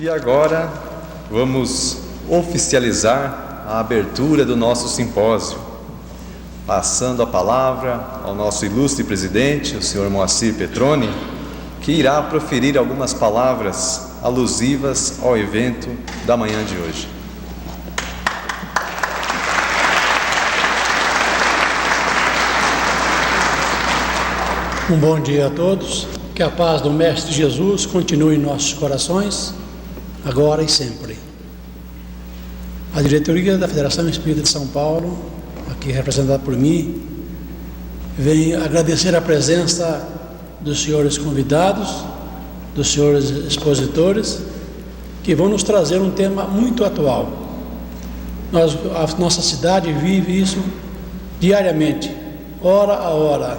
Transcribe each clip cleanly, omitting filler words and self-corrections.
E agora vamos oficializar a abertura do nosso simpósio, passando a palavra ao nosso ilustre presidente, o senhor Moacir Petroni, que irá proferir algumas palavras alusivas ao evento da manhã de hoje. Um bom dia a todos, que a paz do Mestre Jesus continue em nossos corações, agora e sempre. A diretoria da Federação Espírita de São Paulo, aqui representada por mim, vem agradecer a presença dos senhores convidados, dos senhores expositores, que vão nos trazer um tema muito atual. A nossa cidade vive isso diariamente, hora a hora.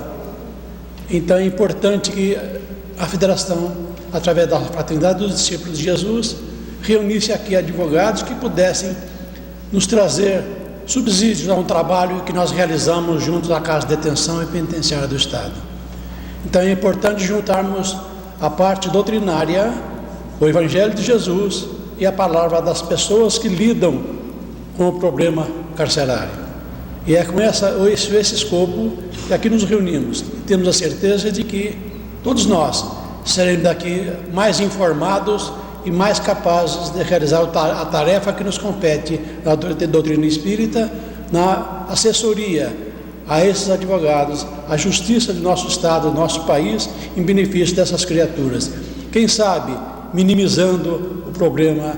Então é importante que a Federação, através da Fraternidade dos Discípulos de Jesus, reunisse aqui advogados que pudessem nos trazer subsídios a um trabalho que nós realizamos junto à Casa de Detenção e Penitenciária do Estado. Então é importante juntarmos a parte doutrinária, o Evangelho de Jesus e a palavra das pessoas que lidam com o problema carcerário. E é com esse escopo que aqui nos reunimos. Temos a certeza de que todos nós seremos daqui mais informados e mais capazes de realizar a tarefa que nos compete na doutrina espírita, na assessoria a esses advogados, a justiça do nosso Estado, do nosso país, em benefício dessas criaturas. Quem sabe minimizando o problema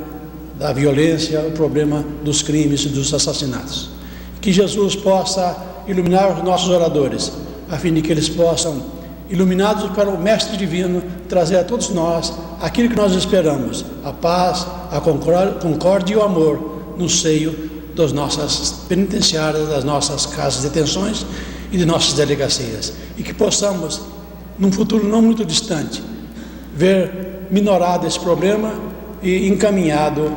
da violência, o problema dos crimes e dos assassinatos. Que Jesus possa iluminar os nossos oradores, a fim de que eles possam, iluminados para o Mestre Divino, trazer a todos nós aquilo que nós esperamos: a paz, a concórdia e o amor no seio das nossas penitenciárias, das nossas casas de detenções e de nossas delegacias. E que possamos, num futuro não muito distante, ver minorado esse problema e encaminhado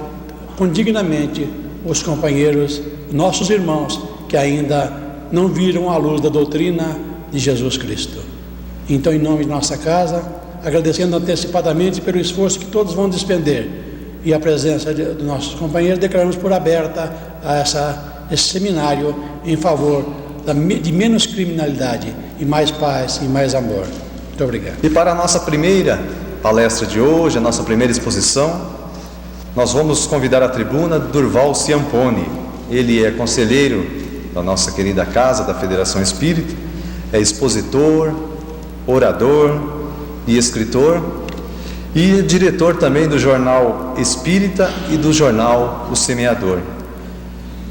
condignamente os companheiros, nossos irmãos, que ainda não viram a luz da doutrina de Jesus Cristo. Então, em nome de nossa casa, agradecendo antecipadamente pelo esforço que todos vão despender e a presença dos nossos companheiros, declaramos por aberta esse seminário em favor de menos criminalidade e mais paz e mais amor. Muito obrigado. E para a nossa primeira palestra de hoje, a nossa primeira exposição, nós vamos convidar à tribuna Durval Ciampone. Ele é conselheiro da nossa querida casa, da Federação Espírita, é expositor, orador e escritor, e diretor também do Jornal Espírita e do jornal O Semeador.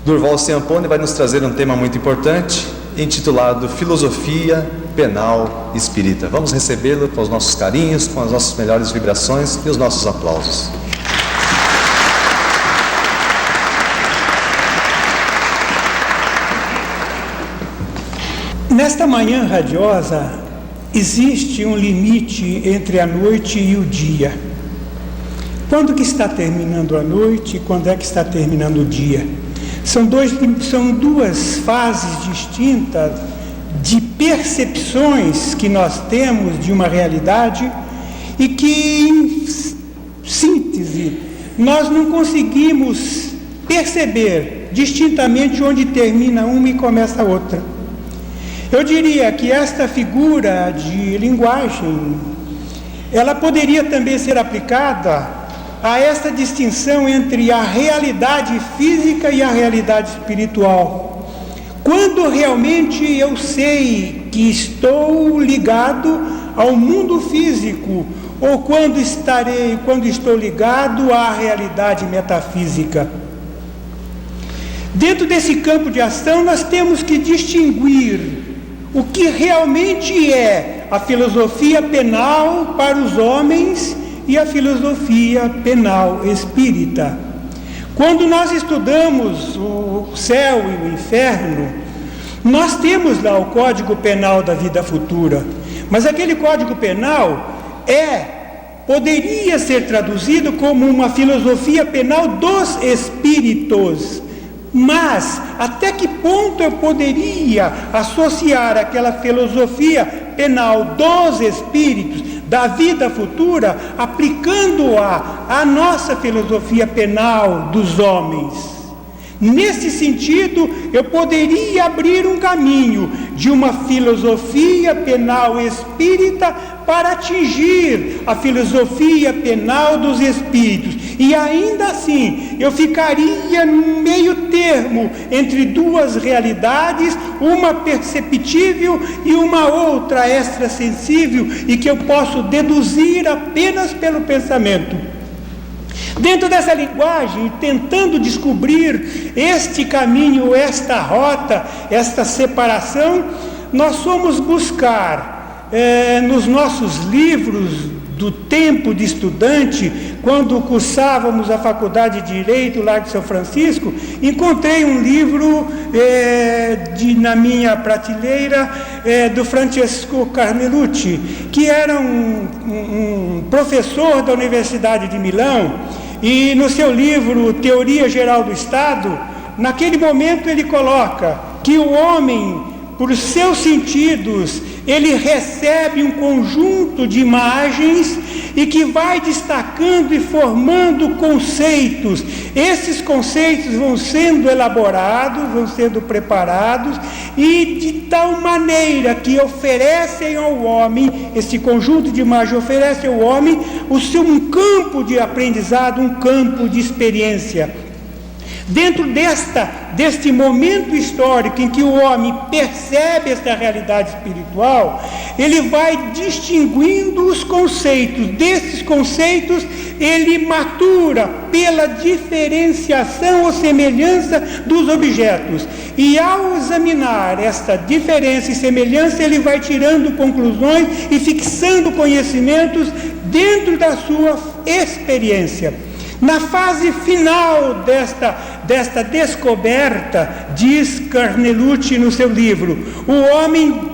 Durval Ciampone vai nos trazer um tema muito importante, intitulado Filosofia Penal Espírita. Vamos recebê-lo com os nossos carinhos, com as nossas melhores vibrações e os nossos aplausos. Nesta manhã radiosa, existe um limite entre a noite e o dia. Quando que está terminando a noite e quando é que está terminando o dia? São duas fases distintas de percepções que nós temos de uma realidade e que, em síntese, nós não conseguimos perceber distintamente onde termina uma e começa a outra. Eu diria que esta figura de linguagem, ela poderia também ser aplicada a esta distinção entre a realidade física e a realidade espiritual. Quando realmente eu sei que estou ligado ao mundo físico, ou quando estou ligado à realidade metafísica. Dentro desse campo de ação, nós temos que distinguir o que realmente é a filosofia penal para os homens e a filosofia penal espírita. Quando nós estudamos o céu e o inferno, nós temos lá o Código Penal da vida futura, mas aquele Código Penal poderia ser traduzido como uma filosofia penal dos espíritos. Mas até que ponto eu poderia associar aquela filosofia penal dos espíritos, da vida futura, aplicando-a à nossa filosofia penal dos homens. Nesse sentido, eu poderia abrir um caminho de uma filosofia penal espírita para atingir a filosofia penal dos espíritos. E ainda assim, eu ficaria no meio termo entre duas realidades, uma perceptível e uma outra extrasensível, e que eu posso deduzir apenas pelo pensamento. Dentro dessa linguagem, tentando descobrir este caminho, esta rota, esta separação, nós fomos buscar nos nossos livros do tempo de estudante, quando cursávamos a Faculdade de Direito lá de São Francisco, encontrei um livro na minha prateleira do Francesco Carnelucci, que era um professor da Universidade de Milão, e no seu livro Teoria Geral do Estado, naquele momento ele coloca que o homem, por seus sentidos, ele recebe um conjunto de imagens e que vai destacando e formando conceitos. Esses conceitos vão sendo elaborados, vão sendo preparados, e de tal maneira que oferecem ao homem, esse conjunto de imagens oferece ao homem um campo de aprendizado, um campo de experiência. Dentro deste momento histórico em que o homem percebe esta realidade espiritual, ele vai distinguindo os conceitos. Desses conceitos, ele matura pela diferenciação ou semelhança dos objetos. E ao examinar esta diferença e semelhança, ele vai tirando conclusões e fixando conhecimentos dentro da sua experiência. Na fase final desta descoberta, diz Carnelucci no seu livro, o homem,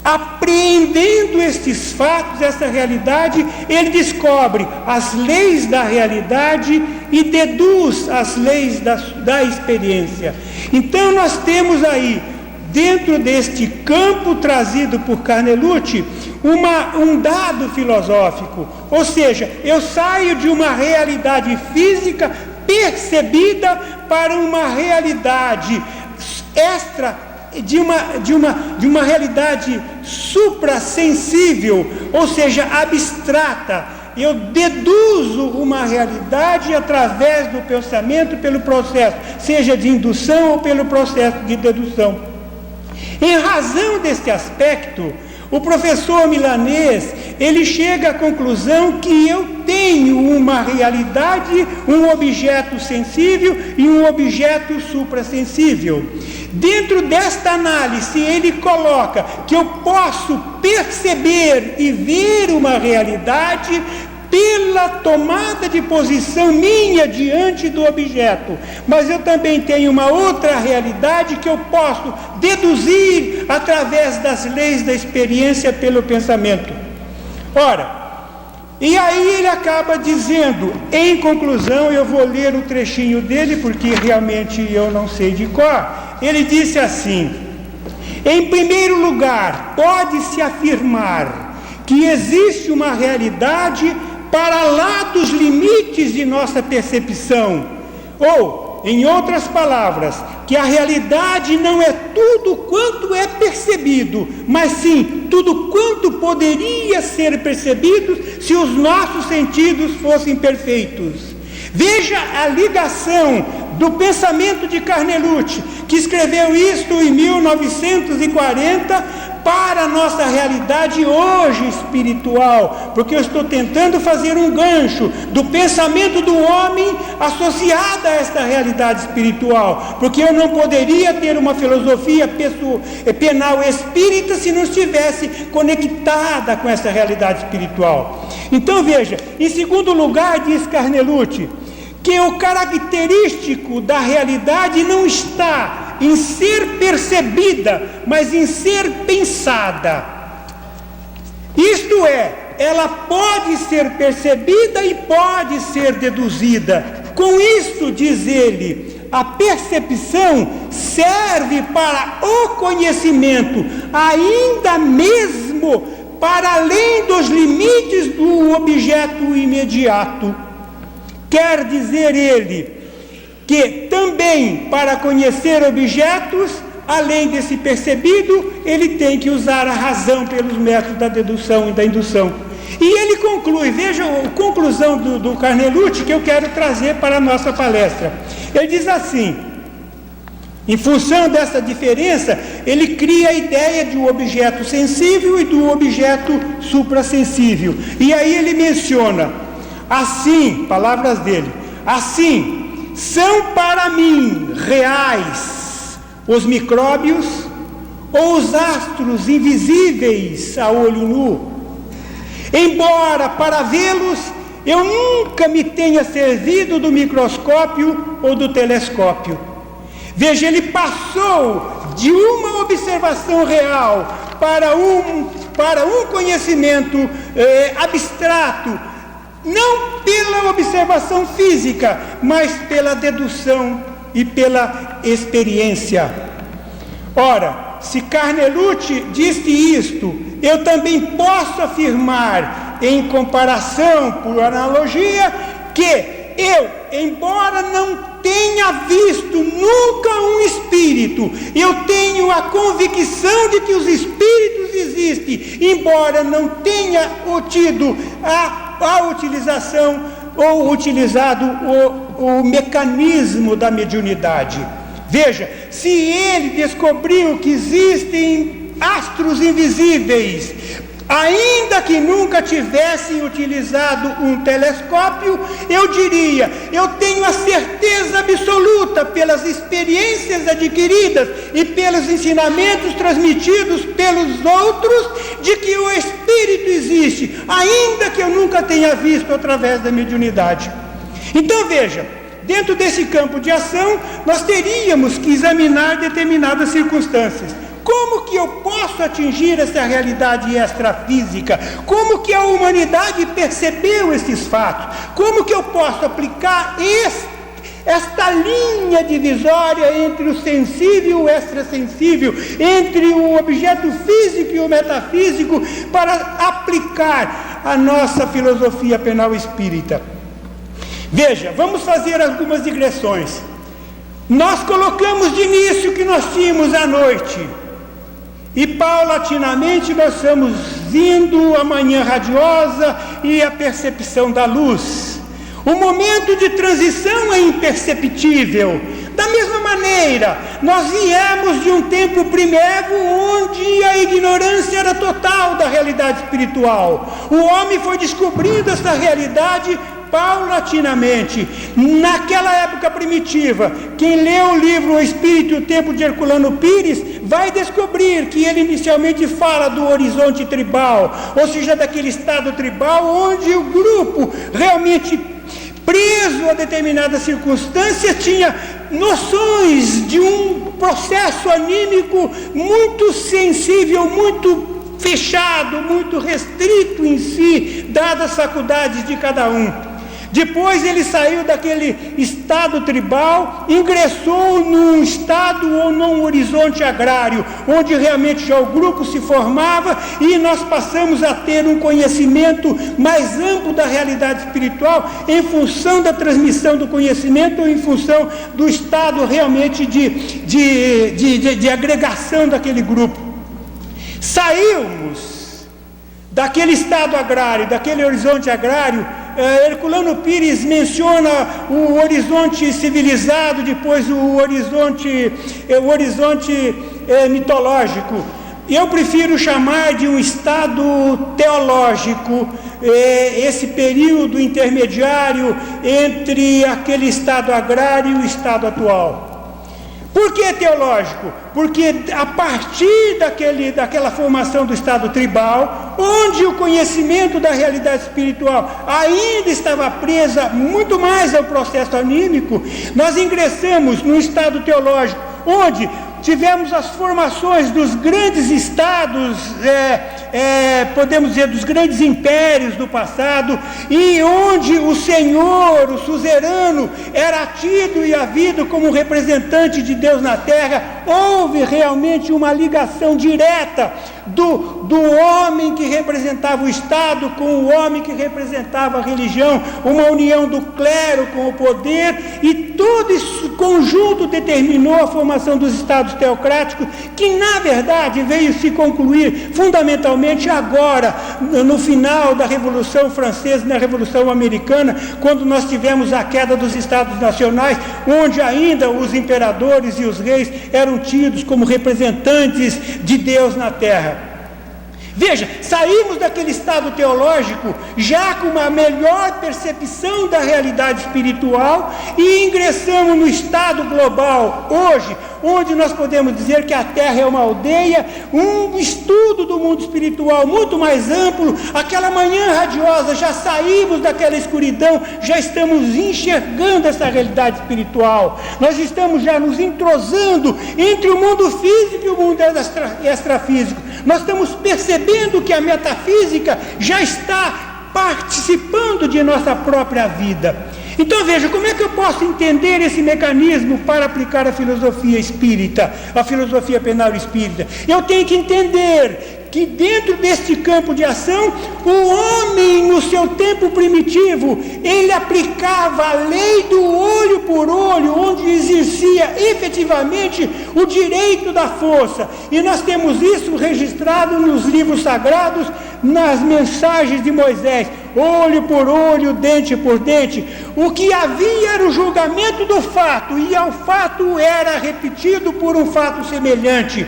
apreendendo estes fatos, essa realidade, ele descobre as leis da realidade e deduz as leis da experiência. Então nós temos aí, dentro deste campo trazido por Carnelucci, um dado filosófico, ou seja, eu saio de uma realidade física percebida para uma realidade extra, de uma realidade suprassensível, ou seja, abstrata. Eu deduzo uma realidade através do pensamento, pelo processo, seja de indução ou pelo processo de dedução. Em razão deste aspecto, o professor milanês, ele chega à conclusão que eu tenho uma realidade, um objeto sensível e um objeto suprassensível. Dentro desta análise, ele coloca que eu posso perceber e ver uma realidade pela tomada de posição minha diante do objeto, mas eu também tenho uma outra realidade que eu posso deduzir através das leis da experiência pelo pensamento. Ora, e aí ele acaba dizendo, em conclusão, eu vou ler o trechinho dele, porque realmente eu não sei de cor. Ele disse assim: em primeiro lugar, pode-se afirmar que existe uma realidade para lá dos limites de nossa percepção, ou, em outras palavras, que a realidade não é tudo quanto é percebido, mas sim tudo quanto poderia ser percebido se os nossos sentidos fossem perfeitos. Veja a ligação do pensamento de Carnelucci, que escreveu isto em 1940, para a nossa realidade hoje espiritual, porque eu estou tentando fazer um gancho do pensamento do homem associado a esta realidade espiritual, porque eu não poderia ter uma filosofia penal espírita se não estivesse conectada com essa realidade espiritual. Então veja, em segundo lugar, diz Carnelucci, que o característico da realidade não está em ser percebida, mas em ser pensada. Isto é, ela pode ser percebida e pode ser deduzida. Com isso, diz ele, a percepção serve para o conhecimento, ainda mesmo para além dos limites do objeto imediato. Quer dizer ele que também para conhecer objetos, além desse percebido, ele tem que usar a razão pelos métodos da dedução e da indução. E ele conclui, veja a conclusão do Carnelucci que eu quero trazer para a nossa palestra. Ele diz assim: em função dessa diferença, ele cria a ideia de um objeto sensível e do objeto suprassensível. E aí ele menciona, assim, palavras dele, assim, são para mim reais os micróbios ou os astros invisíveis a olho nu, embora para vê-los eu nunca me tenha servido do microscópio ou do telescópio. Veja, ele passou de uma observação real para um conhecimento abstrato, não pela observação física, mas pela dedução e pela experiência. Ora, se Carnelucci disse isto, eu também posso afirmar, em comparação, por analogia, que eu, embora não tenha visto nunca um espírito, eu tenho a convicção de que os espíritos existem, embora não tenha tido a utilização ou utilizado o mecanismo da mediunidade. Veja, se ele descobriu que existem astros invisíveis, ainda que nunca tivessem utilizado um telescópio, eu diria, eu tenho a certeza absoluta pelas experiências adquiridas e pelos ensinamentos transmitidos pelos outros, de que o espírito existe, ainda que eu nunca tenha visto através da mediunidade. Então veja, dentro desse campo de ação, nós teríamos que examinar determinadas circunstâncias. Como que eu posso atingir essa realidade extrafísica? Como que a humanidade percebeu esses fatos? Como que eu posso aplicar esta linha divisória entre o sensível e o extrasensível, entre o objeto físico e o metafísico, para aplicar a nossa filosofia penal espírita? Veja, vamos fazer algumas digressões. Nós colocamos de início que nós tínhamos a noite, e paulatinamente nós estamos vindo a manhã radiosa e a percepção da luz. O momento de transição é imperceptível. Da mesma maneira, nós viemos de um tempo primevo onde a ignorância era total da realidade espiritual. O homem foi descobrindo essa realidade paulatinamente. Naquela época primitiva, quem lê o livro O Espírito e o Tempo de Herculano Pires vai descobrir que ele inicialmente fala do horizonte tribal, ou seja, daquele estado tribal onde o grupo realmente preso a determinadas circunstâncias tinha noções de um processo anímico muito sensível, muito fechado, muito restrito em si, dadas as faculdades de cada um. Depois ele saiu daquele estado tribal, ingressou num estado ou num horizonte agrário, onde realmente já o grupo se formava, e nós passamos a ter um conhecimento mais amplo da realidade espiritual, em função da transmissão do conhecimento, ou em função do estado realmente de agregação daquele grupo. Saímos daquele estado agrário, daquele horizonte agrário. Herculano Pires menciona o horizonte civilizado, depois o horizonte mitológico. Eu prefiro chamar de um estado teológico, esse período intermediário entre aquele estado agrário e o estado atual. Por que teológico? Porque a partir daquela formação do estado tribal, onde o conhecimento da realidade espiritual ainda estava presa muito mais ao processo anímico, nós ingressamos no estado teológico, onde tivemos as formações dos grandes estados, podemos dizer, dos grandes impérios do passado, e onde o Senhor, o suzerano, era tido e havido como representante de Deus na terra. Houve realmente uma ligação direta do homem que representava o Estado com o homem que representava a religião, uma união do clero com o poder, e todo esse conjunto determinou a formação dos Estados teocráticos, que na verdade veio se concluir fundamentalmente agora, no final da Revolução Francesa e na Revolução Americana, quando nós tivemos a queda dos Estados nacionais, onde ainda os imperadores e os reis eram tidos como representantes de Deus na terra. Veja, saímos daquele estado teológico já com uma melhor percepção da realidade espiritual e ingressamos no estado global hoje, onde nós podemos dizer que a Terra é uma aldeia, um estudo do mundo espiritual muito mais amplo. Aquela manhã radiosa, já saímos daquela escuridão, já estamos enxergando essa realidade espiritual, nós estamos já nos entrosando entre o mundo físico e o mundo extrafísico, nós estamos percebendo que a metafísica já está participando de nossa própria vida. Então veja, como é que eu posso entender esse mecanismo para aplicar a filosofia espírita, a filosofia penal espírita? Eu tenho que entender que dentro deste campo de ação, o homem no seu tempo primitivo, ele aplicava a lei do olho por olho, onde exercia efetivamente o direito da força. E nós temos isso registrado nos livros sagrados, nas mensagens de Moisés, olho por olho, dente por dente. O que havia era o julgamento do fato, e ao fato era repetido por um fato semelhante.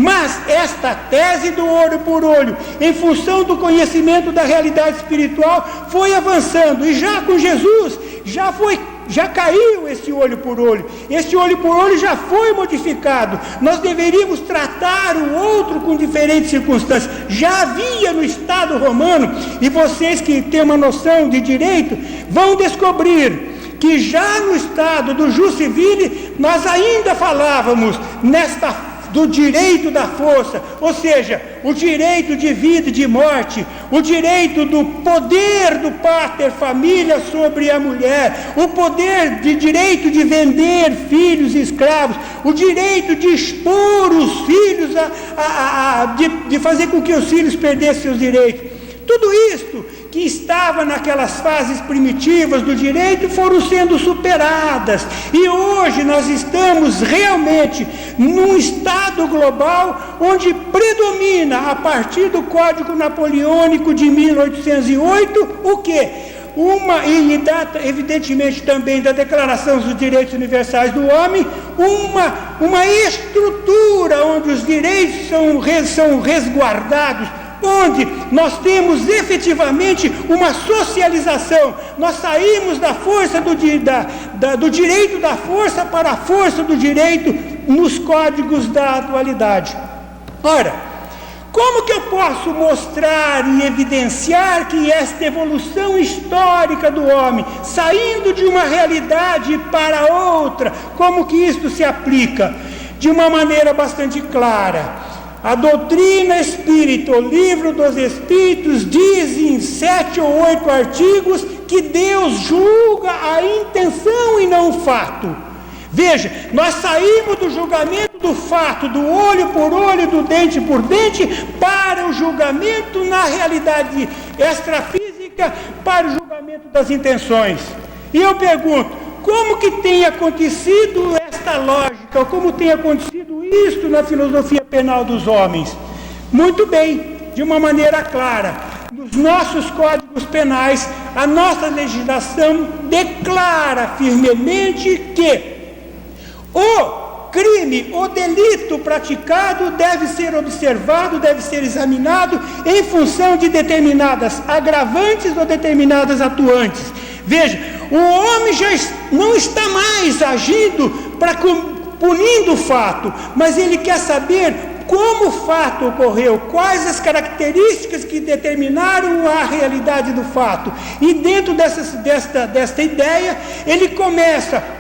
Mas esta tese do olho por olho, em função do conhecimento da realidade espiritual, foi avançando, e já com Jesus, já caiu esse olho por olho. Esse olho por olho já foi modificado. Nós deveríamos tratar o outro com diferentes circunstâncias. Já havia no Estado romano, e vocês que têm uma noção de direito, vão descobrir que já no Estado do jus civile, nós ainda falávamos do direito da força, ou seja, o direito de vida e de morte, o direito do poder do pater família sobre a mulher, o poder de direito de vender filhos e escravos, o direito de expor os filhos, de fazer com que os filhos perdessem seus direitos. Tudo isto que estava naquelas fases primitivas do direito foram sendo superadas, e hoje nós estamos realmente num estado global onde predomina, a partir do Código Napoleônico de 1808, o quê? E data evidentemente também da Declaração dos Direitos Universais do Homem, uma estrutura onde os direitos são resguardados, onde nós temos efetivamente uma socialização. Nós saímos da força do direito da força para a força do direito nos códigos da atualidade. Ora, como que eu posso mostrar e evidenciar que esta evolução histórica do homem, saindo de uma realidade para outra, como que isto se aplica? De uma maneira bastante clara. A doutrina espírita, o livro dos Espíritos, diz em 7 ou 8 artigos que Deus julga a intenção e não o fato. Veja, nós saímos do julgamento do fato, do olho por olho, do dente por dente, para o julgamento na realidade extrafísica, para o julgamento das intenções. E eu pergunto, como que tem acontecido esta lógica, como tem acontecido isto na filosofia penal dos homens? Muito bem, de uma maneira clara. Nos nossos códigos penais, a nossa legislação declara firmemente que o crime, o delito praticado deve ser observado, deve ser examinado em função de determinadas agravantes ou determinadas atuantes. Veja, o homem já não está mais agindo punindo o fato, mas ele quer saber como o fato ocorreu, quais as características que determinaram a realidade do fato. E dentro desta ideia,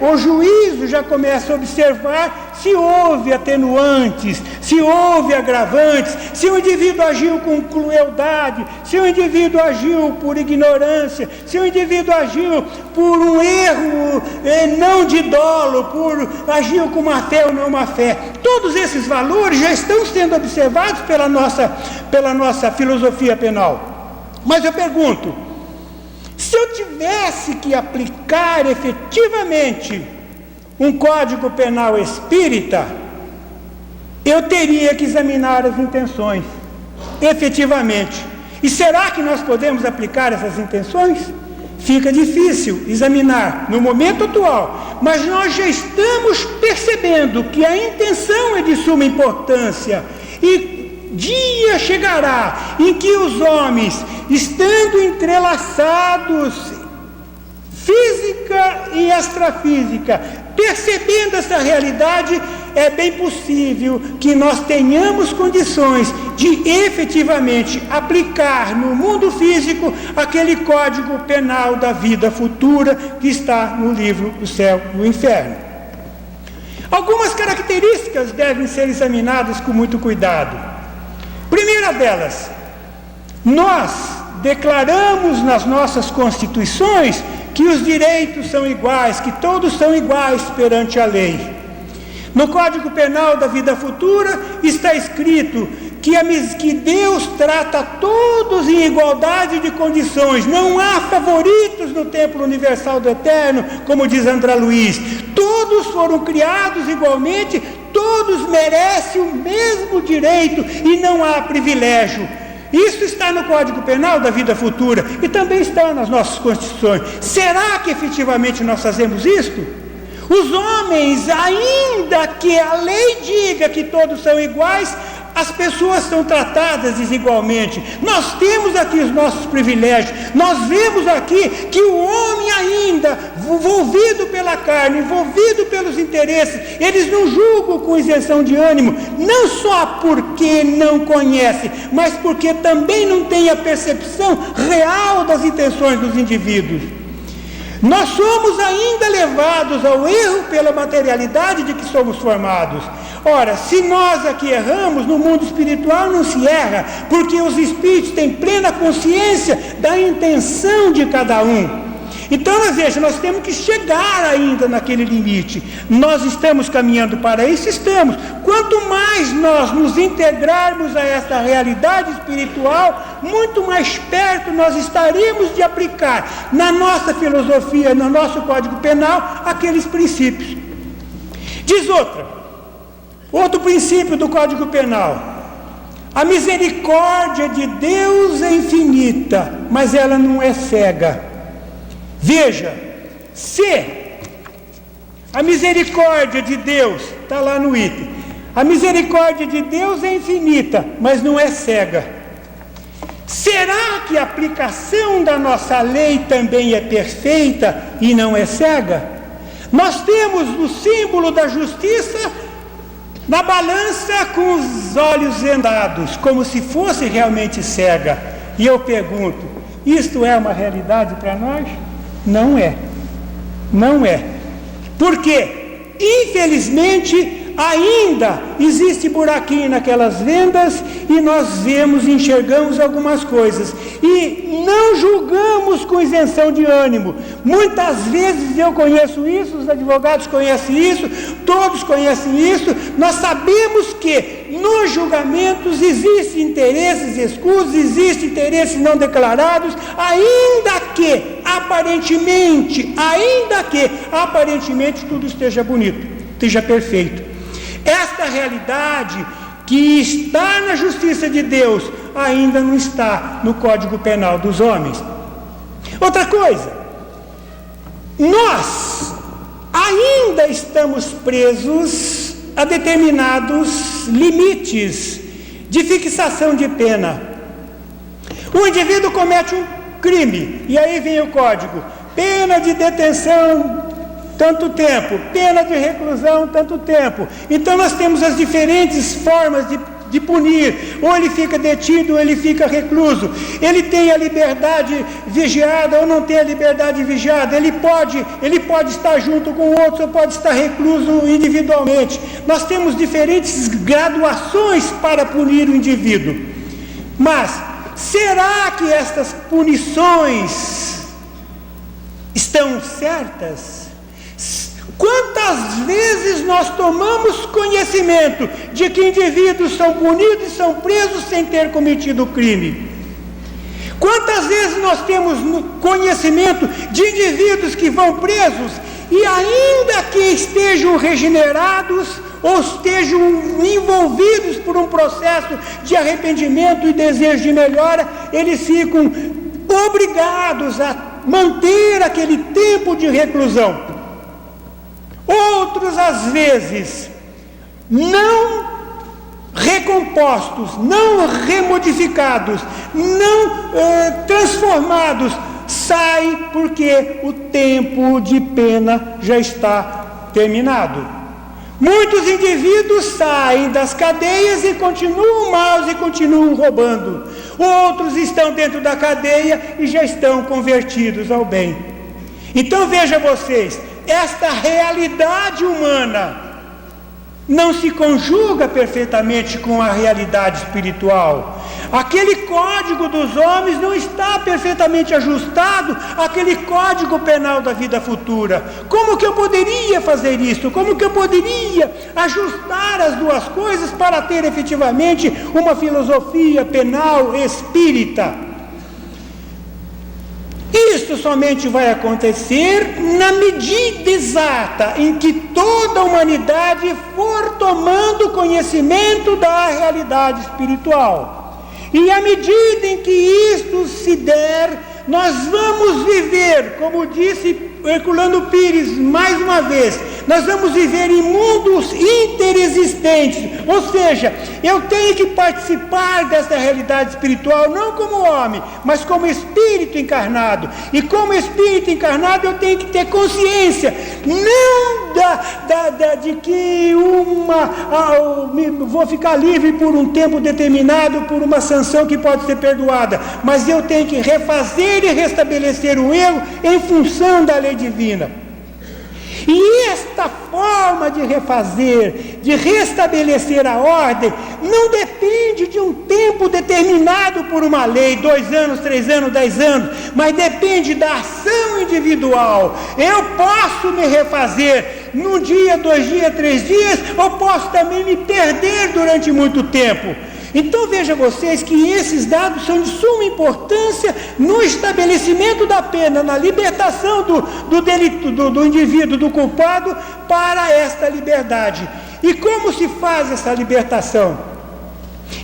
o juízo já começa a observar se houve atenuantes, se houve agravantes, se o indivíduo agiu com crueldade, se o indivíduo agiu por ignorância, se o indivíduo agiu por um erro não de dolo, agiu com má fé ou não má fé. Todos esses valores já estão sendo observados pela nossa filosofia penal. Mas eu pergunto, se eu tivesse que aplicar efetivamente um código penal espírita, eu teria que examinar as intenções, efetivamente. E será que nós podemos aplicar essas intenções? Fica difícil examinar no momento atual, mas nós já estamos percebendo que a intenção é de suma importância, e dia chegará em que os homens, estando entrelaçados, física e extrafísica, percebendo essa realidade, é bem possível que nós tenhamos condições de efetivamente aplicar no mundo físico aquele código penal da vida futura que está no livro do Céu e do Inferno. Algumas características devem ser examinadas com muito cuidado. Primeira delas, nós declaramos nas nossas constituições que os direitos são iguais, que todos são iguais perante a lei. No Código Penal da Vida Futura está escrito que Deus trata todos em igualdade de condições. Não há favoritos no templo universal do Eterno, como diz André Luiz. Todos foram criados igualmente, todos merecem o mesmo direito e não há privilégio. Isso está no Código Penal da Vida Futura e também está nas nossas constituições. Será que efetivamente nós fazemos isto? Os homens, ainda que a lei diga que todos são iguais, as pessoas são tratadas desigualmente. Nós temos aqui os nossos privilégios. Nós vemos aqui que o homem ainda, envolvido pela carne, envolvido pelos interesses, eles não julgam com isenção de ânimo, não só porque não conhecem, mas porque também não têm a percepção real das intenções dos indivíduos. Nós somos ainda levados ao erro pela materialidade de que somos formados. Ora, se nós aqui erramos, no mundo espiritual não se erra, porque os espíritos têm plena consciência da intenção de cada um. Então, veja, nós temos que chegar ainda naquele limite. Nós estamos caminhando para isso? Estamos. Quanto mais nós nos integrarmos a esta realidade espiritual, muito mais perto nós estaremos de aplicar na nossa filosofia, no nosso Código Penal, aqueles princípios. Diz outro princípio do Código Penal: a misericórdia de Deus é infinita, mas ela não é cega. Veja, se a misericórdia de Deus, está lá no item, a misericórdia de Deus é infinita, mas não é cega. Será que a aplicação da nossa lei também é perfeita e não é cega? Nós temos o símbolo da justiça na balança com os olhos vendados, como se fosse realmente cega. E eu pergunto, isto é uma realidade para nós? Não é. Não é. Porque, infelizmente, ainda existe buraquinho naquelas vendas e nós vemos e enxergamos algumas coisas e não julgamos com isenção de ânimo. Muitas vezes eu conheço isso, os advogados conhecem isso, todos conhecem isso. Nós sabemos que nos julgamentos existem interesses escusos, existem interesses não declarados, ainda que aparentemente tudo esteja bonito, esteja perfeito. Esta realidade que está na justiça de Deus ainda não está no Código Penal dos homens. Outra coisa, nós ainda estamos presos a determinados limites de fixação de pena. O indivíduo comete um crime e aí vem o código: pena de detenção tanto tempo, pena de reclusão tanto tempo. Então nós temos as diferentes formas de punir, ou ele fica detido, ou ele fica recluso. Ele tem a liberdade vigiada ou não tem a liberdade vigiada. Ele pode estar junto com outros ou pode estar recluso individualmente. Nós temos diferentes graduações para punir o indivíduo. Mas será que estas punições estão certas? Quantas vezes nós tomamos conhecimento de que indivíduos são punidos e são presos sem ter cometido crime? Quantas vezes nós temos conhecimento de indivíduos que vão presos e ainda que estejam regenerados ou estejam envolvidos por um processo de arrependimento e desejo de melhora, eles ficam obrigados a manter aquele tempo de reclusão. Outros, às vezes, não recompostos, não remodificados, não transformados, saem porque o tempo de pena já está terminado. Muitos indivíduos saem das cadeias e continuam maus e continuam roubando. Outros estão dentro da cadeia e já estão convertidos ao bem. Então veja vocês, esta realidade humana não se conjuga perfeitamente com a realidade espiritual. Aquele código dos homens não está perfeitamente ajustado àquele código penal da vida futura. Como que eu poderia fazer isso? Como que eu poderia ajustar as duas coisas para ter efetivamente uma filosofia penal espírita? Isso somente vai acontecer na medida exata em que toda a humanidade for tomando conhecimento da realidade espiritual. E à medida em que isto se der, nós vamos viver, como disse Herculano Pires mais uma vez, nós vamos viver em mundos interexistentes, ou seja, eu tenho que participar dessa realidade espiritual não como homem, mas como espírito encarnado. E como espírito encarnado eu tenho que ter consciência não de que vou ficar livre por um tempo determinado, por uma sanção que pode ser perdoada, mas eu tenho que refazer e restabelecer o erro em função da lei divina. E esta forma de refazer, de restabelecer a ordem, não depende de um tempo determinado por uma lei, 2 anos, 3 anos, 10 anos, mas depende da ação individual. Eu posso me refazer num dia, 2 dias, 3 dias, ou posso também me perder durante muito tempo. Então veja vocês que esses dados são de suma importância no estabelecimento da pena, na libertação do delito, do indivíduo, do culpado, para esta liberdade. E como se faz essa libertação?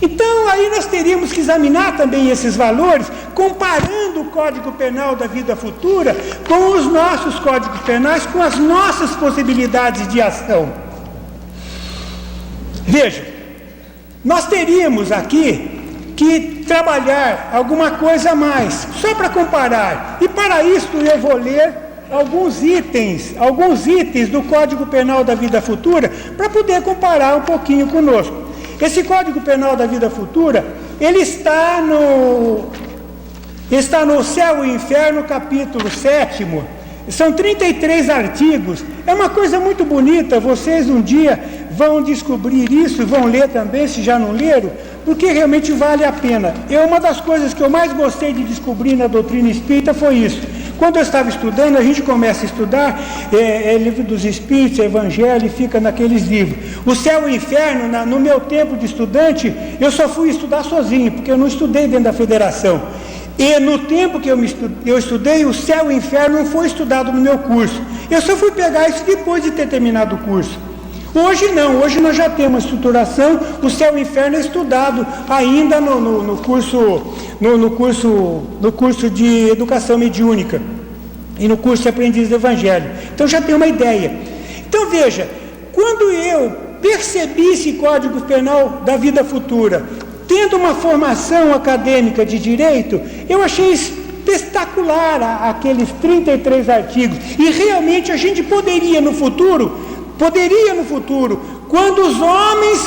Então aí nós teríamos que examinar também esses valores, comparando o Código Penal da vida futura com os nossos códigos penais, com as nossas possibilidades de ação. Veja, nós teríamos aqui que trabalhar alguma coisa a mais, só para comparar. E para isso eu vou ler alguns itens do Código Penal da vida futura, para poder comparar um pouquinho conosco. Esse Código Penal da vida futura, ele está no Céu e Inferno, capítulo 7º. São 33 artigos, é uma coisa muito bonita, vocês um dia vão descobrir isso, vão ler também, se já não leram, porque realmente vale a pena. Uma das coisas que eu mais gostei de descobrir na doutrina espírita foi isso. Quando eu estava estudando, a gente começa a estudar livro dos Espíritos, Evangelho, e fica naqueles livros. O Céu e o Inferno, no meu tempo de estudante, eu só fui estudar sozinho, porque eu não estudei dentro da federação. E no tempo que eu estudei, o Céu e o Inferno não foi estudado no meu curso. Eu só fui pegar isso depois de ter terminado o curso. Hoje não, hoje nós já temos estruturação, o Céu e o Inferno é estudado ainda no curso de Educação Mediúnica e no curso de Aprendiz do Evangelho. Então já tem uma ideia. Então veja, quando eu percebi esse Código Penal da vida futura, tendo uma formação acadêmica de direito, eu achei espetacular aqueles 33 artigos. E realmente a gente poderia no futuro, Quando os homens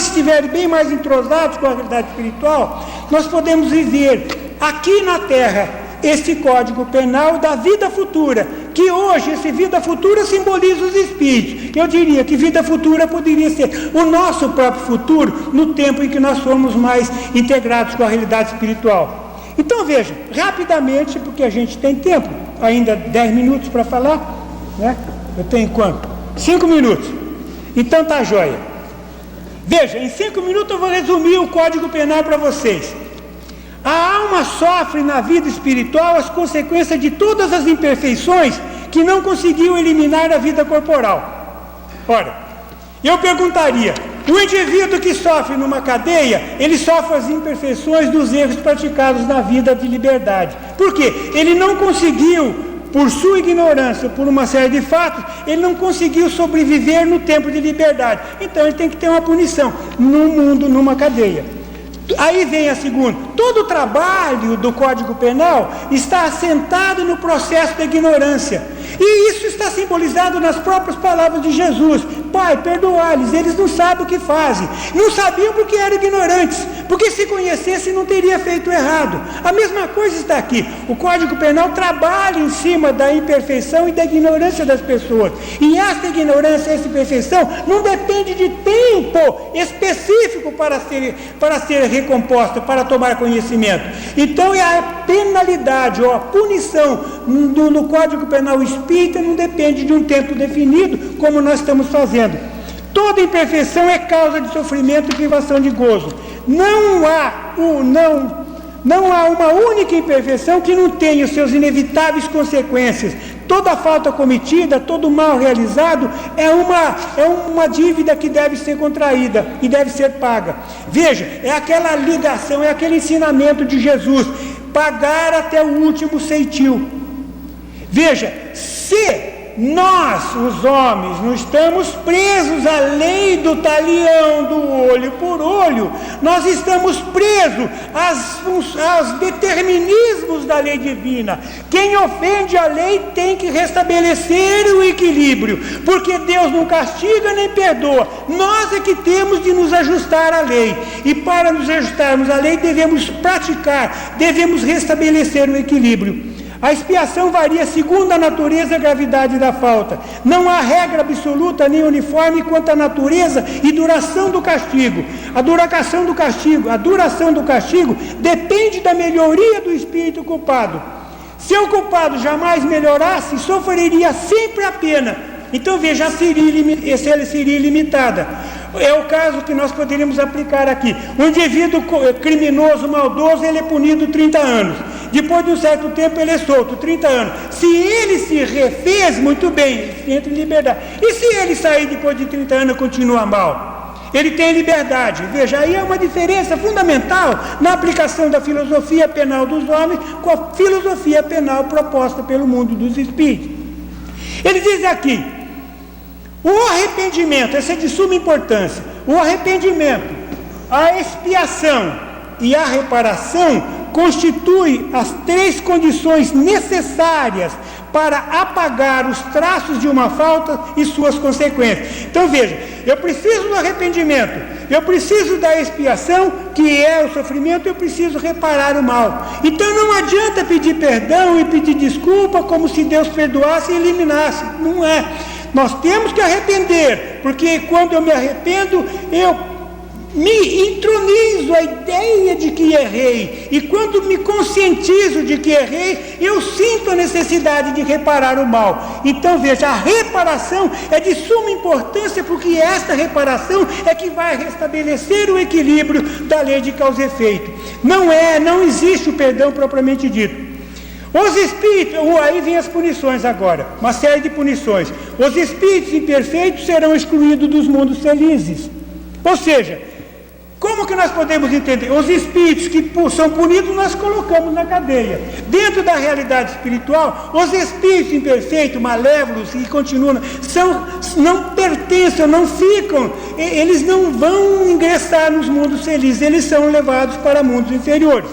estiverem bem mais entrosados com a realidade espiritual, nós podemos viver aqui na Terra esse código penal da vida futura, que hoje essa vida futura simboliza os espíritos. Eu diria que vida futura poderia ser o nosso próprio futuro, no tempo em que nós formos mais integrados com a realidade espiritual. Então veja, rapidamente, porque a gente tem tempo, ainda 10 minutos para falar, né? Eu tenho quanto? 5 minutos. Então tá joia. Veja, em 5 minutos eu vou resumir o Código Penal para vocês. A alma sofre na vida espiritual as consequências de todas as imperfeições que não conseguiu eliminar na vida corporal. Ora, eu perguntaria, o indivíduo que sofre numa cadeia, ele sofre as imperfeições dos erros praticados na vida de liberdade. Por quê? Ele não conseguiu, por sua ignorância, por uma série de fatos, ele não conseguiu sobreviver no tempo de liberdade. Então ele tem que ter uma punição num mundo, numa cadeia. Aí vem a segunda. Todo o trabalho do Código Penal está assentado no processo da ignorância. E isso está simbolizado nas próprias palavras de Jesus. Pai, perdoa-lhes, eles não sabem o que fazem. Não sabiam porque eram ignorantes. Porque se conhecessem não teria feito errado. A mesma coisa está aqui. O Código Penal trabalha em cima da imperfeição e da ignorância das pessoas. E essa ignorância, essa imperfeição, não depende de tempo específico para ser recomposta, para tomar conhecimento. Então a penalidade ou a punição no Código Penal espírita não depende de um tempo definido, como nós estamos fazendo. Toda imperfeição é causa de sofrimento e privação de gozo. Não há uma única imperfeição que não tenha os seus inevitáveis consequências. Toda falta cometida, todo mal realizado é uma dívida que deve ser contraída e deve ser paga. Veja, é aquela ligação, é aquele ensinamento de Jesus, pagar até o último ceitil. Veja, se nós, os homens, não estamos presos à lei do talião, do olho por olho, nós estamos presos aos determinismos da lei divina. Quem ofende a lei tem que restabelecer o equilíbrio, porque Deus não castiga nem perdoa. Nós é que temos de nos ajustar à lei, e para nos ajustarmos à lei devemos praticar, devemos restabelecer o equilíbrio. A expiação varia segundo a natureza e a gravidade da falta. Não há regra absoluta nem uniforme quanto à natureza e duração do castigo. A duração do castigo depende da melhoria do espírito culpado. Se o culpado jamais melhorasse, sofreria sempre a pena. Então veja, ela seria ilimitada. É o caso que nós poderíamos aplicar aqui. Um indivíduo criminoso, maldoso, ele é punido 30 anos. Depois de um certo tempo ele é solto, 30 anos. Se ele se refez, muito bem, ele entra em liberdade. E se ele sair depois de 30 anos e continua mal? Ele tem liberdade. Veja, aí é uma diferença fundamental na aplicação da filosofia penal dos homens com a filosofia penal proposta pelo mundo dos espíritos. Ele diz aqui, o arrependimento, essa é de suma importância, o arrependimento, a expiação e a reparação constituem as 3 condições necessárias para apagar os traços de uma falta e suas consequências. Então veja, eu preciso do arrependimento, eu preciso da expiação, que é o sofrimento, eu preciso reparar o mal. Então não adianta pedir perdão e pedir desculpa como se Deus perdoasse e eliminasse, não é. Nós temos que arrepender, porque quando eu me arrependo, eu me intronizo a ideia de que errei, e quando me conscientizo de que errei, eu sinto a necessidade de reparar o mal. Então veja, a reparação é de suma importância, porque esta reparação é que vai restabelecer o equilíbrio da lei de causa e efeito. Não existe o perdão propriamente dito. Os espíritos, aí vem as punições agora, uma série de punições. Os espíritos imperfeitos serão excluídos dos mundos felizes. Ou seja, como que nós podemos entender? Os espíritos que são punidos, nós colocamos na cadeia. Dentro da realidade espiritual, os espíritos imperfeitos, malévolos, que continuam, não pertencem, não ficam, eles não vão ingressar nos mundos felizes, eles são levados para mundos inferiores.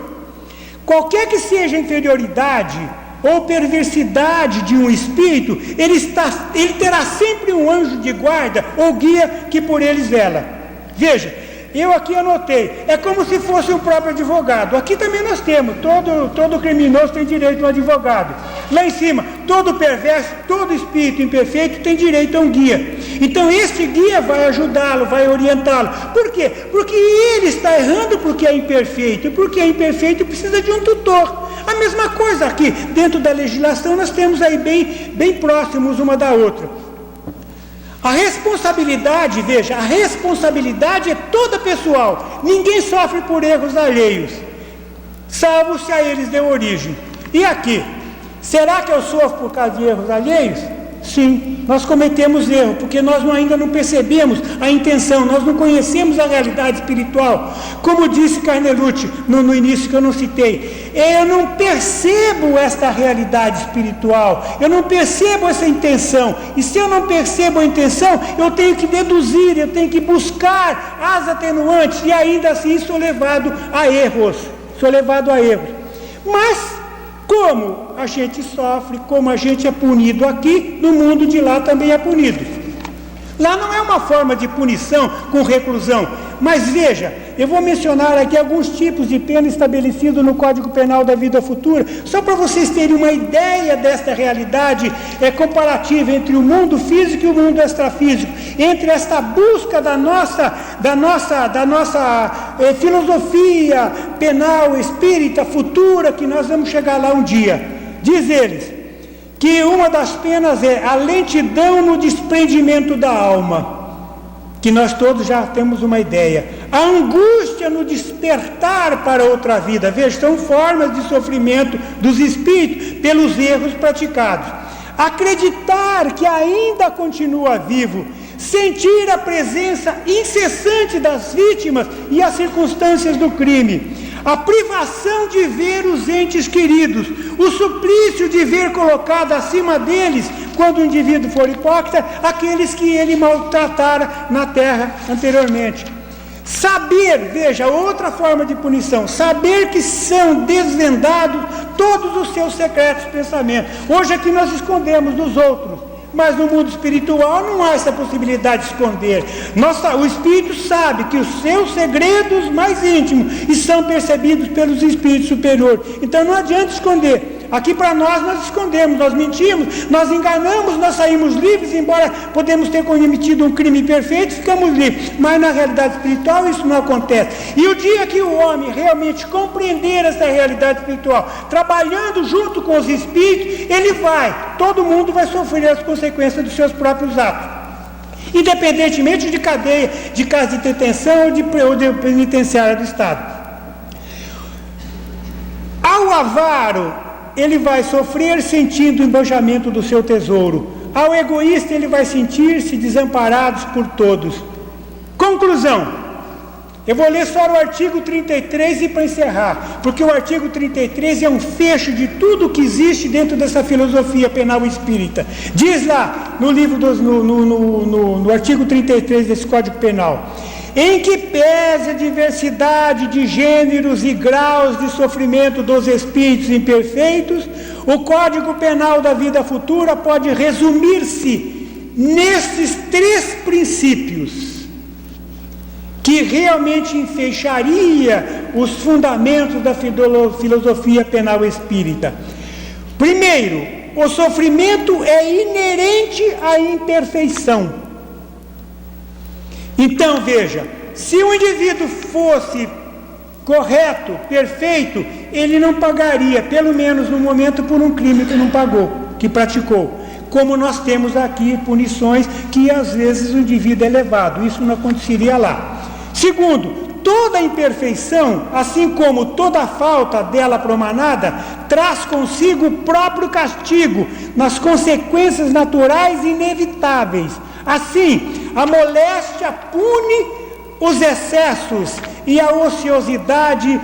Qualquer que seja a inferioridade ou perversidade de um espírito, ele terá sempre um anjo de guarda ou guia que por eles vela. Veja, eu aqui anotei, é como se fosse o próprio advogado. Aqui também nós temos, todo criminoso tem direito a um advogado. Lá em cima, todo perverso, todo espírito imperfeito tem direito a um guia. Então este guia vai ajudá-lo, vai orientá-lo. Por quê? Porque ele está errando porque é imperfeito, e porque é imperfeito precisa de um tutor. A mesma coisa aqui, dentro da legislação nós temos aí bem próximos uma da outra. A responsabilidade, veja, a responsabilidade é toda pessoal. Ninguém sofre por erros alheios, salvo se a eles deu origem. E aqui, será que eu sofro por causa de erros alheios? Sim, nós cometemos erro, porque nós ainda não percebemos a intenção, nós não conhecemos a realidade espiritual. Como disse Carnelucci no início, que eu não citei, eu não percebo esta realidade espiritual, eu não percebo essa intenção, e se eu não percebo a intenção, eu tenho que deduzir, eu tenho que buscar as atenuantes, e ainda assim sou levado a erros. Mas como a gente sofre, como a gente é punido aqui, no mundo de lá também é punido. Lá não é uma forma de punição com reclusão, mas veja, eu vou mencionar aqui alguns tipos de pena estabelecidos no Código Penal da Vida Futura, só para vocês terem uma ideia desta realidade comparativa entre o mundo físico e o mundo extrafísico, entre esta busca da nossa filosofia penal espírita futura, que nós vamos chegar lá um dia. Diz eles que uma das penas é a lentidão no desprendimento da alma, que nós todos já temos uma ideia. A angústia no despertar para outra vida. Veja, são formas de sofrimento dos espíritos pelos erros praticados. Acreditar que ainda continua vivo, sentir a presença incessante das vítimas e as circunstâncias do crime, a privação de ver os entes queridos, o suplício de ver colocado acima deles, quando o indivíduo for hipócrita, aqueles que ele maltratara na terra anteriormente. Saber, veja, outra forma de punição, saber que são desvendados todos os seus secretos pensamentos. Hoje aqui nós escondemos dos outros, mas no mundo espiritual não há essa possibilidade de esconder. O espírito sabe que os seus segredos mais íntimos são percebidos pelos espíritos superiores. Então não adianta esconder. Aqui para nós escondemos, nós mentimos, nós enganamos, nós saímos livres, embora podemos ter cometido um crime perfeito, ficamos livres. Mas na realidade espiritual isso não acontece. E o dia que o homem realmente compreender essa realidade espiritual, trabalhando junto com os espíritos, todo mundo vai sofrer as consequências dos seus próprios atos, independentemente de cadeia, de casa de detenção ou de penitenciária do Estado. Ao avaro, ele vai sofrer sentindo o embanjamento do seu tesouro. Ao egoísta, ele vai sentir-se desamparados por todos. Conclusão. Eu vou ler só o artigo 33 e para encerrar, porque o artigo 33 é um fecho de tudo que existe dentro dessa filosofia penal espírita. Diz lá no livro no artigo 33 desse Código Penal: em que pese a diversidade de gêneros e graus de sofrimento dos espíritos imperfeitos, o Código Penal da Vida Futura pode resumir-se nesses 3 princípios, que realmente enfeixaria os fundamentos da filosofia penal espírita. Primeiro, o sofrimento é inerente à imperfeição. Então veja, se o indivíduo fosse correto, perfeito, ele não pagaria, pelo menos no momento, por um crime que não pagou, que praticou. Como nós temos aqui punições que às vezes o indivíduo é levado, isso não aconteceria lá. Segundo, toda imperfeição, assim como toda falta dela promanada, traz consigo o próprio castigo nas consequências naturais e inevitáveis. Assim, a moléstia pune os excessos e da ociosidade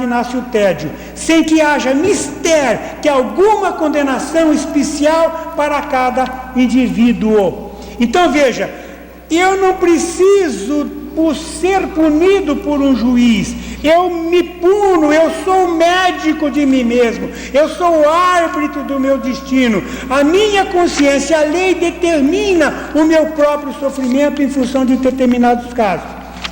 nasce o tédio, sem que haja mister que alguma condenação especial para cada indivíduo. Então veja, eu não preciso ser punido por um juiz, eu me puno, eu sou o médico de mim mesmo, eu sou o árbitro do meu destino. A minha consciência, a lei determina o meu próprio sofrimento em função de determinados casos.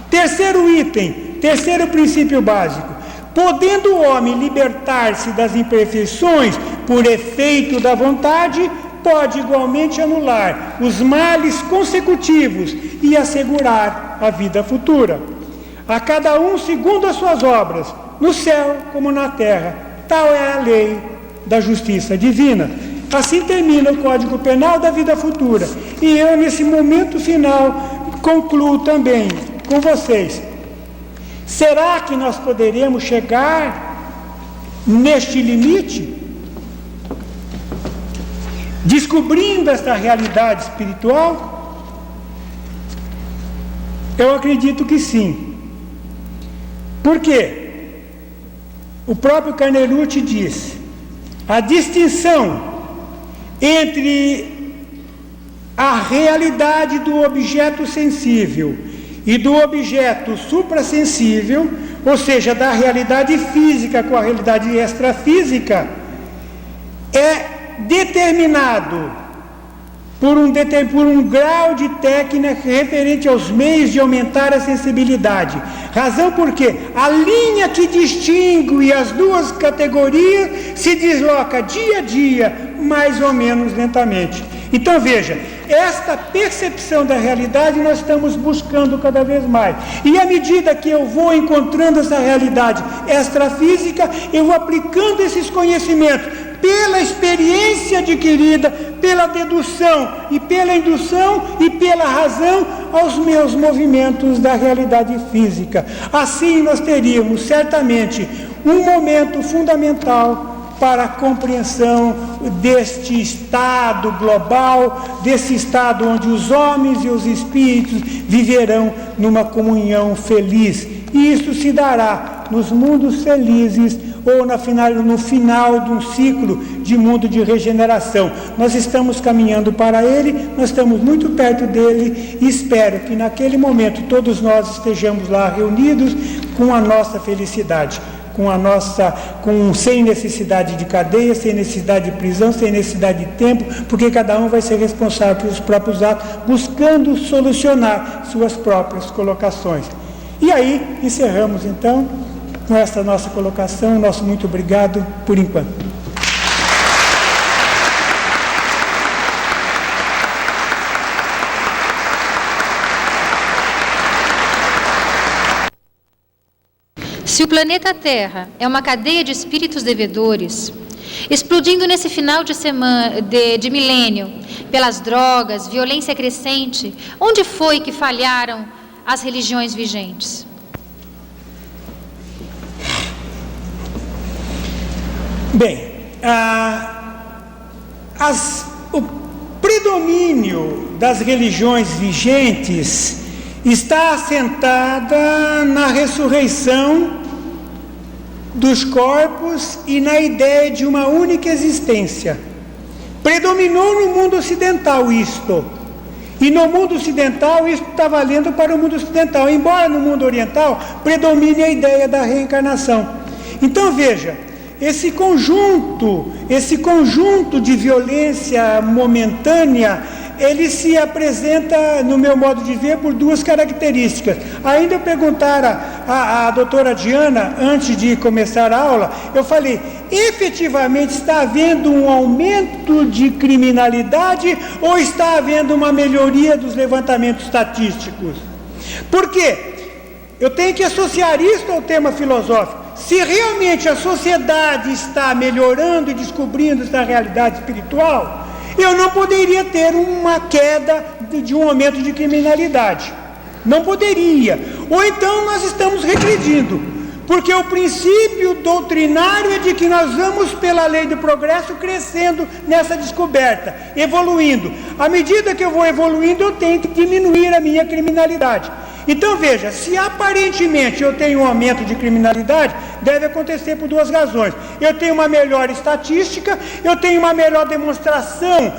Terceiro item, terceiro princípio básico: podendo o homem libertar-se das imperfeições por efeito da vontade, pode igualmente anular os males consecutivos e assegurar a vida futura. A cada um segundo as suas obras, no céu como na terra. Tal é a lei da justiça divina. Assim termina o Código Penal da vida futura. E eu, nesse momento final, concluo também com vocês. Será que nós poderemos chegar neste limite? Descobrindo esta realidade espiritual? Eu acredito que sim. Por quê? O próprio Carnerucci diz: a distinção entre a realidade do objeto sensível e do objeto suprassensível, ou seja, da realidade física com a realidade extrafísica, é determinado por um grau de técnica referente aos meios de aumentar a sensibilidade. Razão porque a linha que distingue as duas categorias se desloca dia a dia, mais ou menos lentamente. Então veja, esta percepção da realidade nós estamos buscando cada vez mais. E à medida que eu vou encontrando essa realidade extrafísica, eu vou aplicando esses conhecimentos pela experiência adquirida, pela dedução e pela indução e pela razão aos meus movimentos da realidade física. Assim nós teríamos certamente um momento fundamental para a compreensão deste estado global, desse estado onde os homens e os espíritos viverão numa comunhão feliz. E isso se dará nos mundos felizes ou no final de um ciclo de mundo de regeneração. Nós estamos caminhando para ele, nós estamos muito perto dele e espero que naquele momento todos nós estejamos lá reunidos com a nossa felicidade, sem necessidade de cadeia, sem necessidade de prisão, sem necessidade de tempo, porque cada um vai ser responsável pelos próprios atos, buscando solucionar suas próprias colocações. E aí encerramos então com esta nossa colocação. Nosso muito obrigado por enquanto. Se o planeta Terra é uma cadeia de espíritos devedores, explodindo nesse final de milênio, pelas drogas, violência crescente, onde foi que falharam as religiões vigentes? Bem, o predomínio das religiões vigentes está assentada na ressurreição dos corpos e na ideia de uma única existência. Predominou no mundo ocidental isto, e no mundo ocidental isto está valendo para o mundo ocidental, embora no mundo oriental predomine a ideia da reencarnação. Então veja, esse conjunto de violência momentânea, ele se apresenta, no meu modo de ver, por duas características. Ainda eu perguntara à doutora Diana, antes de começar a aula, eu falei, efetivamente está havendo um aumento de criminalidade ou está havendo uma melhoria dos levantamentos estatísticos? Por quê? Eu tenho que associar isso ao tema filosófico. Se realmente a sociedade está melhorando e descobrindo essa realidade espiritual, eu não poderia ter uma queda de um aumento de criminalidade. Não poderia. Ou então nós estamos regredindo, porque o princípio doutrinário é de que nós vamos, pela lei do progresso, crescendo nessa descoberta, evoluindo. À medida que eu vou evoluindo, eu tenho que diminuir a minha criminalidade. Então veja, se aparentemente eu tenho um aumento de criminalidade, deve acontecer por duas razões. Eu tenho uma melhor estatística, eu tenho uma melhor demonstração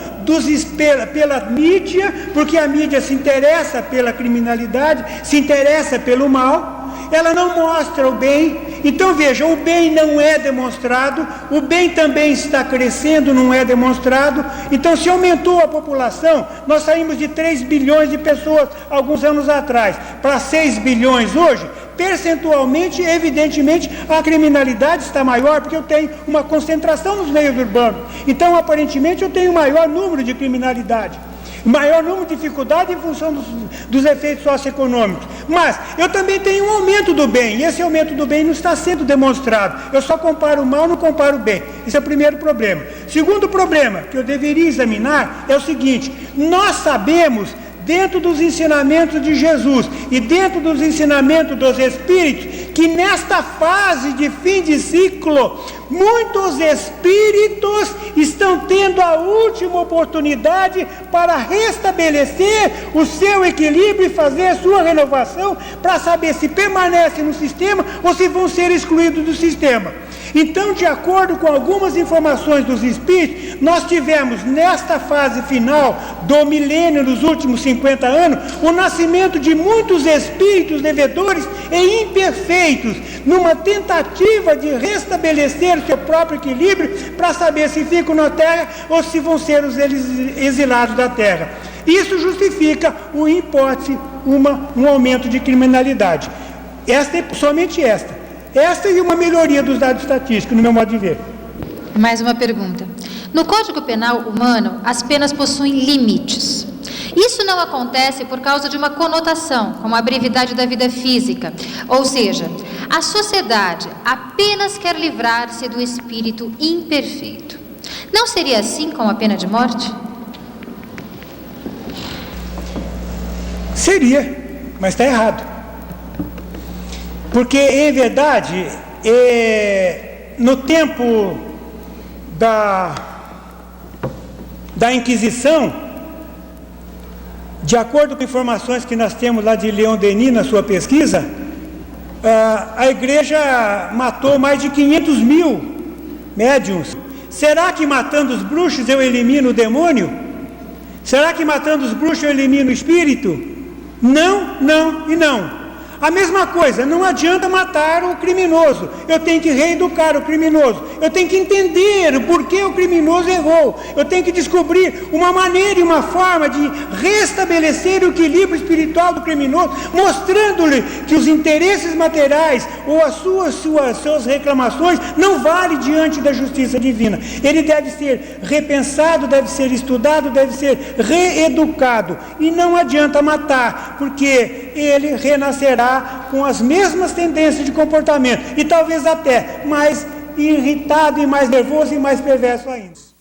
pela mídia, porque a mídia se interessa pela criminalidade, se interessa pelo mal. ela não mostra o bem. Então veja, o bem não é demonstrado, o bem também está crescendo, não é demonstrado. Então se aumentou a população, nós saímos de 3 bilhões de pessoas alguns anos atrás para 6 bilhões hoje, percentualmente, evidentemente, a criminalidade está maior, porque eu tenho uma concentração nos meios urbanos. Então, aparentemente, eu tenho maior número de criminalidade, maior número de dificuldade em função dos efeitos socioeconômicos. Mas eu também tenho um aumento do bem, e esse aumento do bem não está sendo demonstrado. Eu só comparo o mal, não comparo o bem. Esse é o primeiro problema. Segundo problema que eu deveria examinar é o seguinte: nós sabemos, dentro dos ensinamentos de Jesus e dentro dos ensinamentos dos Espíritos, que nesta fase de fim de ciclo, muitos espíritos estão tendo a última oportunidade para restabelecer o seu equilíbrio e fazer a sua renovação, para saber se permanecem no sistema ou se vão ser excluídos do sistema. Então, de acordo com algumas informações dos espíritos, nós tivemos nesta fase final do milênio, nos últimos 50 anos, o nascimento de muitos espíritos devedores e imperfeitos, numa tentativa de restabelecer o seu próprio equilíbrio, para saber se ficam na Terra ou se vão ser os exilados da Terra. Isso justifica, em hipótese, um aumento de criminalidade. Somente esta e uma melhoria dos dados estatísticos, no meu modo de ver. Mais uma pergunta. No Código Penal humano, as penas possuem limites. Isso não acontece por causa de uma conotação, como a brevidade da vida física. Ou seja, a sociedade apenas quer livrar-se do espírito imperfeito. Não seria assim com a pena de morte? Seria, mas está errado. Porque, em verdade, no tempo da Inquisição, de acordo com informações que nós temos lá de Leon Denis na sua pesquisa, a igreja matou mais de 500 mil médiuns. Será que matando os bruxos eu elimino o demônio? Será que matando os bruxos eu elimino o espírito? Não, não e não. A mesma coisa, não adianta matar o criminoso, eu tenho que reeducar o criminoso, eu tenho que entender o porquê o criminoso errou, eu tenho que descobrir uma maneira e uma forma de restabelecer o equilíbrio espiritual do criminoso, mostrando-lhe que os interesses materiais ou as suas reclamações não valem diante da justiça divina. Ele deve ser repensado, deve ser estudado, deve ser reeducado, e não adianta matar, porque ele renascerá com as mesmas tendências de comportamento, e talvez até mais irritado e mais nervoso e mais perverso ainda.